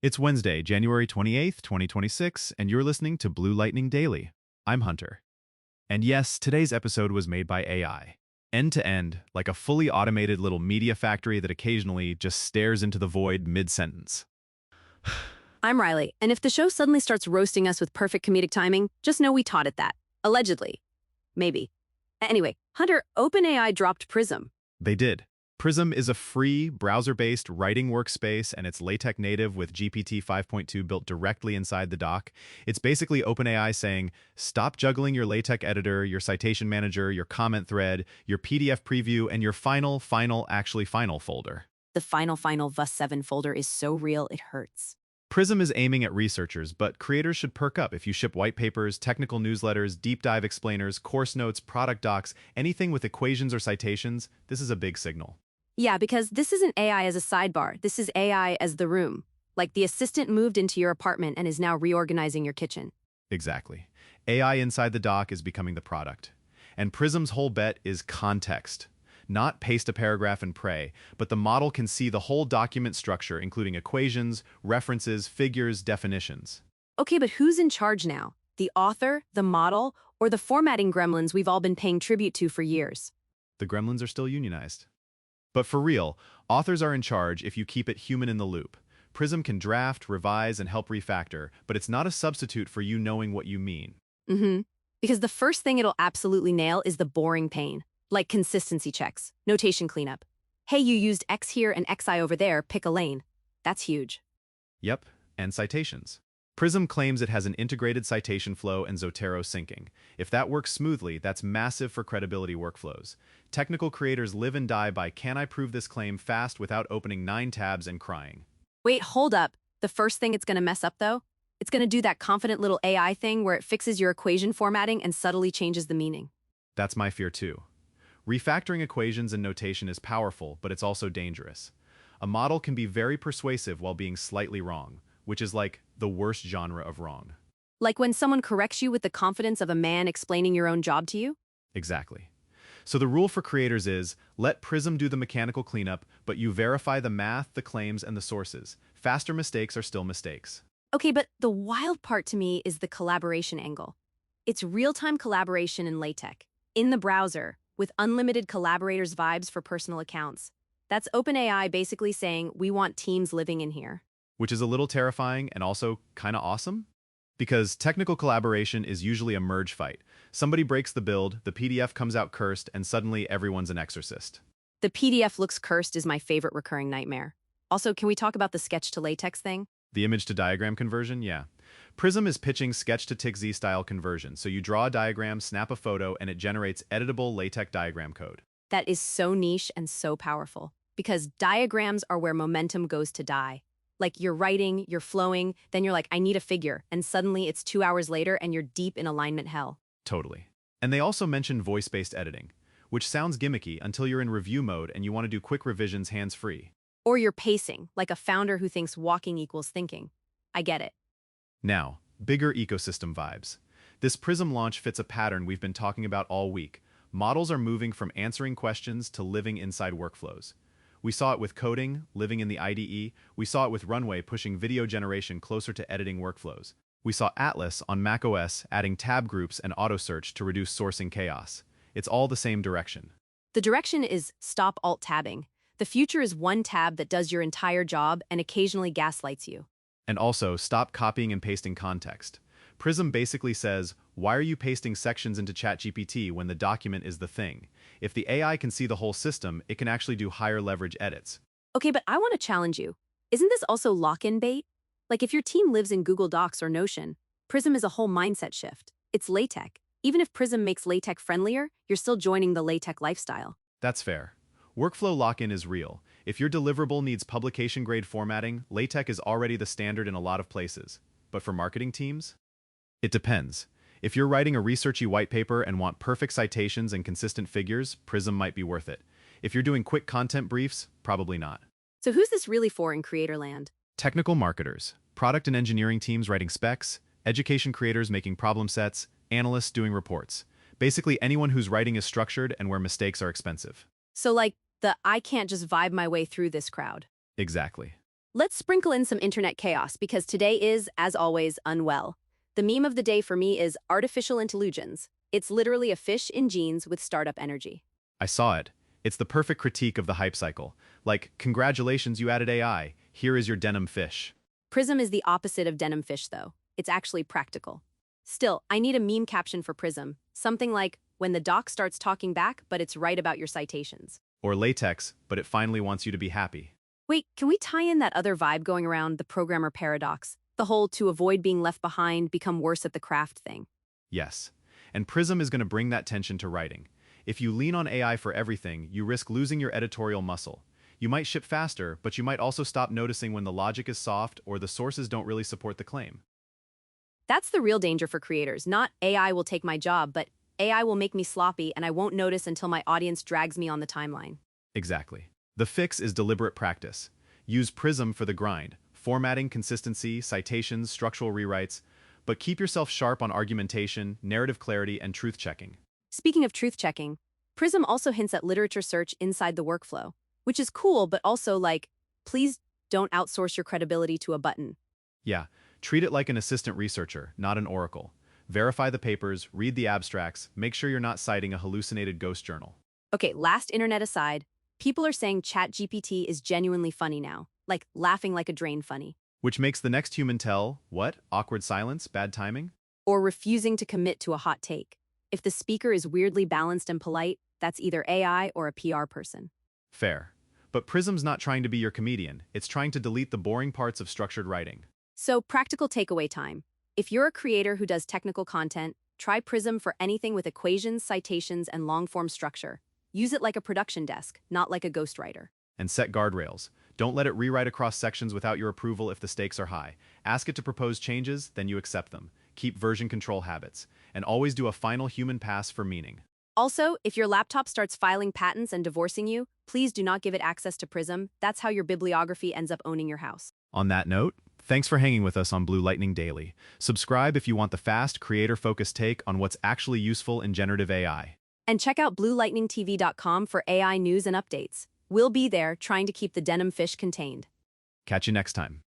It's Wednesday, January 28th, 2026, and you're listening to Blue Lightning Daily. I'm Hunter. And yes, today's episode was made by AI. End to end, like a fully automated little media factory that occasionally just stares into the void mid-sentence. I'm Riley, and if the show suddenly starts roasting us with perfect comedic timing, just know we taught it that. Allegedly. Maybe. Anyway, Hunter, OpenAI dropped Prism. They did. Prism is a free, browser-based writing workspace, and it's LaTeX native with GPT 5.2 built directly inside the dock. It's basically OpenAI saying, stop juggling your LaTeX editor, your citation manager, your comment thread, your PDF preview, and your final folder. The final VUS7 folder is so real it hurts. Prism is aiming at researchers, but creators should perk up if you ship white papers, technical newsletters, deep dive explainers, course notes, product docs, anything with equations or citations. This is a big signal. Yeah, because this isn't AI as a sidebar. This is AI as the room. Like the assistant moved into your apartment and is now reorganizing your kitchen. Exactly. AI inside the dock is becoming the product. And Prism's whole bet is context. Not paste a paragraph and pray, but the model can see the whole document structure, including equations, references, figures, definitions. Okay, but who's in charge now? The author, the model, or the formatting gremlins we've all been paying tribute to for years? The gremlins are still unionized. But for real, authors are in charge if you keep it human in the loop. Prism can draft, revise, and help refactor, but it's not a substitute for you knowing what you mean. Because the first thing it'll absolutely nail is the boring pain, like consistency checks, notation cleanup. Hey, you used X here and XI over there, pick a lane. That's huge. Yep, and citations. Prism claims it has an integrated citation flow and Zotero syncing. If that works smoothly, that's massive for credibility workflows. Technical creators live and die by can I prove this claim fast without opening 9 tabs and crying. Wait, hold up. The first thing it's going to mess up, though? It's going to do that confident little AI thing where it fixes your equation formatting and subtly changes the meaning. That's my fear too. Refactoring equations and notation is powerful, but it's also dangerous. A model can be very persuasive while being slightly wrong, which is like the worst genre of wrong. Like when someone corrects you with the confidence of a man explaining your own job to you? Exactly. So the rule for creators is, let Prism do the mechanical cleanup, but you verify the math, the claims, and the sources. Faster mistakes are still mistakes. Okay, but the wild part to me is the collaboration angle. It's real-time collaboration in LaTeX, in the browser, with unlimited collaborators vibes for personal accounts. That's OpenAI basically saying, we want teams living in here. Which is a little terrifying and also kind of awesome. Because technical collaboration is usually a merge fight. Somebody breaks the build, the PDF comes out cursed, and suddenly everyone's an exorcist. The PDF looks cursed is my favorite recurring nightmare. Also, can we talk about the sketch to LaTeX thing? The image to diagram conversion? Yeah. Prism is pitching sketch to TXZ style conversion, so you draw a diagram, snap a photo, and it generates editable LaTeX diagram code. That is so niche and so powerful. Because diagrams are where momentum goes to die. Like you're writing, you're flowing, then you're like, I need a figure, and suddenly it's 2 hours later and you're deep in alignment hell. Totally. And they also mention voice-based editing, which sounds gimmicky until you're in review mode and you want to do quick revisions hands-free. Or you're pacing, like a founder who thinks walking equals thinking. I get it. Now, bigger ecosystem vibes. This Prism launch fits a pattern we've been talking about all week. Models are moving from answering questions to living inside workflows. We saw it with coding, living in the IDE. We saw it with Runway pushing video generation closer to editing workflows. We saw Atlas on macOS adding tab groups and auto search to reduce sourcing chaos. It's all the same direction. The direction is stop alt-tabbing. The future is one tab that does your entire job and occasionally gaslights you. And also, stop copying and pasting context. Prism basically says, why are you pasting sections into ChatGPT when the document is the thing? If the AI can see the whole system, it can actually do higher leverage edits. Okay, but I want to challenge you. Isn't this also lock-in bait? Like if your team lives in Google Docs or Notion, Prism is a whole mindset shift. It's LaTeX. Even if Prism makes LaTeX friendlier, you're still joining the LaTeX lifestyle. That's fair. Workflow lock-in is real. If your deliverable needs publication-grade formatting, LaTeX is already the standard in a lot of places. But for marketing teams? It depends. If you're writing a researchy white paper and want perfect citations and consistent figures, Prism might be worth it. If you're doing quick content briefs, probably not. So who's this really for in creator land? Technical marketers, product and engineering teams writing specs, education creators making problem sets, analysts doing reports. Basically anyone whose writing is structured and where mistakes are expensive. So like the I can't just vibe my way through this crowd. Exactly. Let's sprinkle in some internet chaos because today is, as always, unwell. The meme of the day for me is artificial intelligence. It's literally a fish in jeans with startup energy. I saw it. It's the perfect critique of the hype cycle. Like, congratulations, you added AI. Here is your denim fish. Prism is the opposite of denim fish, though. It's actually practical. Still, I need a meme caption for Prism. Something like, when the doc starts talking back, but it's right about your citations. Or LaTeX, but it finally wants you to be happy. Wait, can we tie in that other vibe going around, the programmer paradox? The whole to avoid being left behind, become worse at the craft thing. Yes. And Prism is going to bring that tension to writing. If you lean on AI for everything, you risk losing your editorial muscle. You might ship faster, but you might also stop noticing when the logic is soft or the sources don't really support the claim. That's the real danger for creators. Not AI will take my job, but AI will make me sloppy and I won't notice until my audience drags me on the timeline. Exactly. The fix is deliberate practice. Use Prism for the grind, formatting, consistency, citations, structural rewrites, but keep yourself sharp on argumentation, narrative clarity, and truth checking. Speaking of truth checking, Prism also hints at literature search inside the workflow, which is cool, but also like, please don't outsource your credibility to a button. Yeah, treat it like an assistant researcher, not an oracle. Verify the papers, read the abstracts, make sure you're not citing a hallucinated ghost journal. Okay, last internet aside, people are saying ChatGPT is genuinely funny now, like laughing like a drain funny. Which makes the next human tell, what? Awkward silence? Bad timing? Or refusing to commit to a hot take. If the speaker is weirdly balanced and polite, that's either AI or a PR person. Fair. But Prism's not trying to be your comedian. It's trying to delete the boring parts of structured writing. So, practical takeaway time. If you're a creator who does technical content, try Prism for anything with equations, citations, and long-form structure. Use it like a production desk, not like a ghostwriter. And set guardrails. Don't let it rewrite across sections without your approval if the stakes are high. Ask it to propose changes, then you accept them. Keep version control habits. And always do a final human pass for meaning. Also, if your laptop starts filing patents and divorcing you, please do not give it access to Prism. That's how your bibliography ends up owning your house. On that note, thanks for hanging with us on Blue Lightning Daily. Subscribe if you want the fast, creator-focused take on what's actually useful in generative AI. And check out bluelightningtv.com for AI news and updates. We'll be there trying to keep the denim fish contained. Catch you next time.